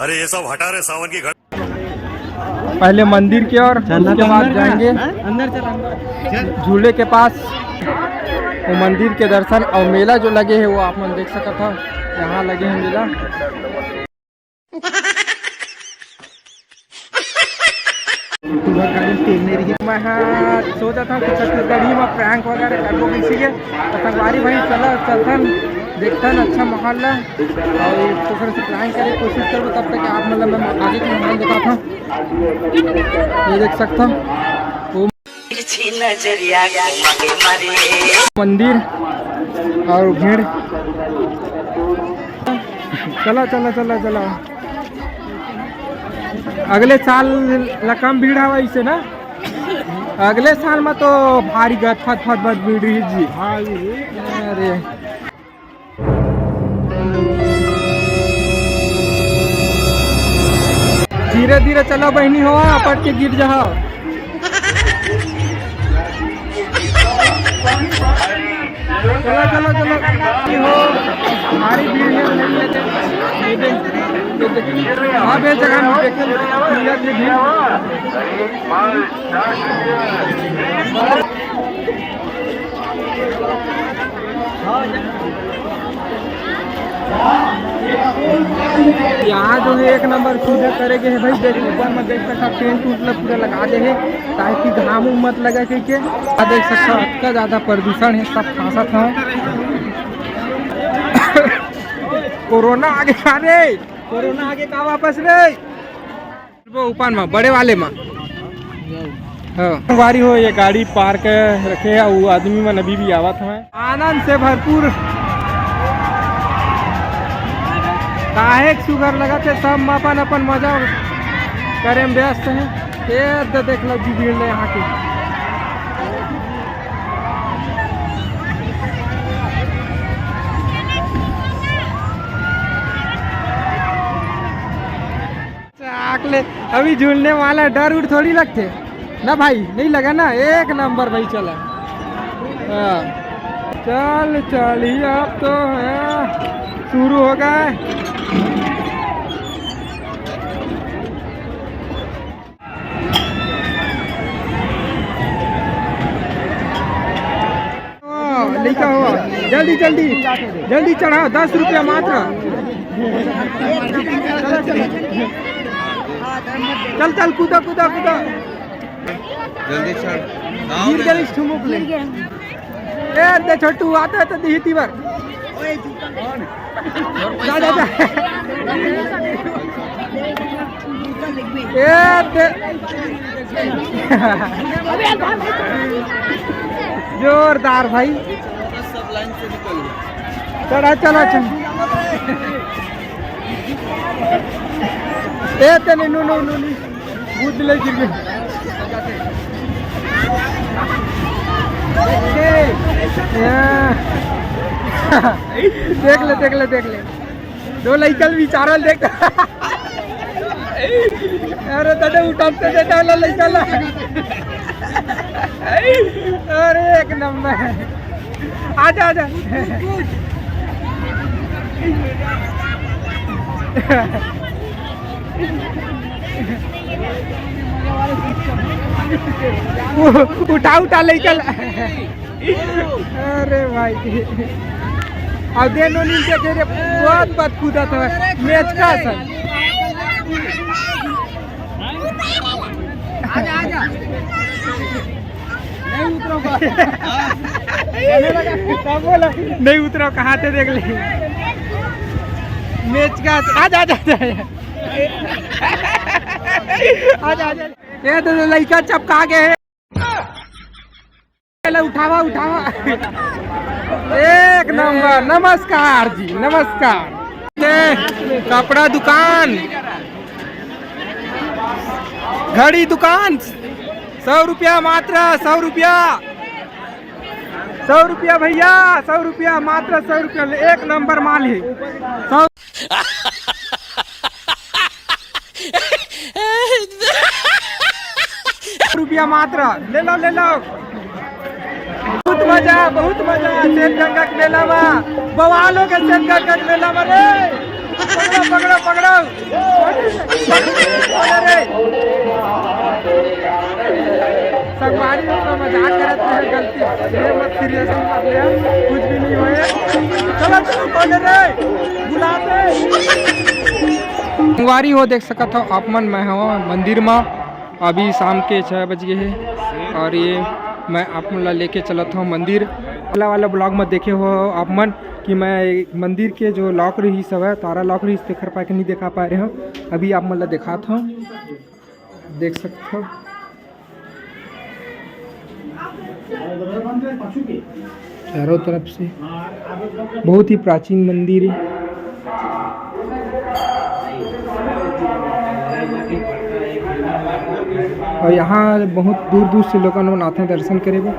अरे ये सब हटा रहे सावन की घट। पहले मंदिर की ओर, उसके बाद जाएंगे अंदर झूले के पास, वो मंदिर के दर्शन और मेला जो लगे है वो आप मन देख सकता था। यहाँ लगे हैं मेला। मैं सोचा था कि छत्तीसगढ़ी में प्रैंक वगैरह करबो किसी के। तो संगवारी भाई चलथन देखथन अच्छा माहौल है और दूसरे से प्रैंक करे कोशिश करो। तब तक आप मतलब मैं आगे का माहौल दिखा था। ये देख सकता वो मंदिर और भीड़। चला अगले साल कम भीड़ है इसे ना। अगले साल में तो भारी फट भीड़ रही जी। अरे धीरे धीरे चलो बहनी हो पट के गिर जा। चलो हो भारी भीड़ है। हाँ बे जगह यहाँ जो है एक नंबर पूजा करेंगे है भाई। देख ऊपर में देख सकता टेंट पूरा लगा दे है ताकि घाम मत लगा के देख सकता इतना ज़्यादा प्रदूषण है सब खासा था। कोरोना आगे खा रे, कोरोना आगे का वापस रे वो ऊपर में बड़े वाले में। हाँ वारी हो ये गाड़ी पार्क रखे है वो आदमी में अभी भी आवत है। आनंद से भरपूर काहे सुगर लगा थे सब अपन मजा करे में व्यस्त है। ये देख लो जी भीड़ है यहाँ की। अभी झूलने वाला डर उड़ थोड़ी लगते ना भाई, नहीं लगा ना। एक नंबर भाई चला। चल ही अब तो है शुरू हो गए। लिखा हुआ जल्दी चढ़ाओ 10 रुपया मात्र। चल कूदा जल्दी चढ़ गिर गए ठुमुक ले। ए दे छोटू आता है तो दी तीवर जा ए दे जोरदार भाई। सब लाइन से निकल चला ए तेने नो बूट ले गिर गए। देख ले दो लइकल विचारल देख। अरे दादा उठाते दे डाला लइकल। अरे एक नंबर आजा उठा उठा लेकर अरे भाई अब देनो नीचे तेरे बहुत बात कूदा था मैच का सर आजा आजा नहीं उतरो बोला नहीं उतरो कहाँ थे देख ले मैच का आजा आजा आजा आजा ये तो लड़का चपका गए उठावा उठावा एक नंबर। नमस्कार जी नमस्कार। कपड़ा दुकान घड़ी दुकान 100 रुपया मात्र 100 रुपया 100 रुपया भैया 100 रुपया मात्र 100 रुपया एक नंबर माल है 100 रुपया मात्र ले लो बहुत मजा सेठ गंगा के मेला में बवालों के सेठ गंगा के मेला में रे पकड़ो रे संगवारी लोग मजाक करते हैं गलती ये मत सीरियस मत ले कुछ भी नहीं होए चलो बोले रे बुलाते संगवारी हो देख सकत हो आप मन मैं हवा मंदिर में अभी शाम के 6 बज गए हैं और ये मैं आप मन ला लेके चलता हूँ मंदिर वाला ब्लॉग में देखे हो आप मन कि मैं मंदिर के जो लॉक रही सब है तारा लॉक रही देखा पा के नहीं देखा पा रहे हो अभी आप मन ला दिखाता हूँ देख सकते हो चारों तरफ से बहुत ही प्राचीन मंदिर है और यहाँ बहुत दूर दूर से लोग आते हैं दर्शन करे वो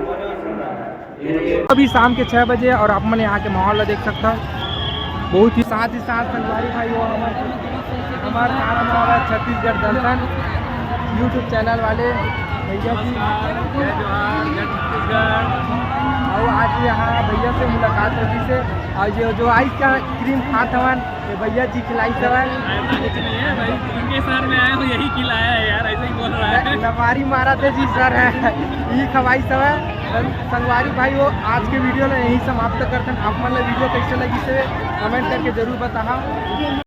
अभी शाम के 6 बजे और आप मैंने यहाँ के माहौल देख सकता बहुत ही साथ संगवारी भाई वो हमारा सारा माहौल है छत्तीसगढ़ दर्शन यूट्यूब चैनल वाले भैया जी और आज यहाँ भैया से मुलाकात होती से और जो आइस का क्रीम खात हवन भैया जी खिलाई सवन उनके सर में आए हो यही खिलाया है यार ऐसे ही बोल रहा है लमारी मारा थे जी सर है यही खवाई सब संगवारी भाई वो आज के वीडियो में यही समाप्त करते हैं आप मतलब वीडियो कैसे लगी से कमेंट करके जरूर बताओ।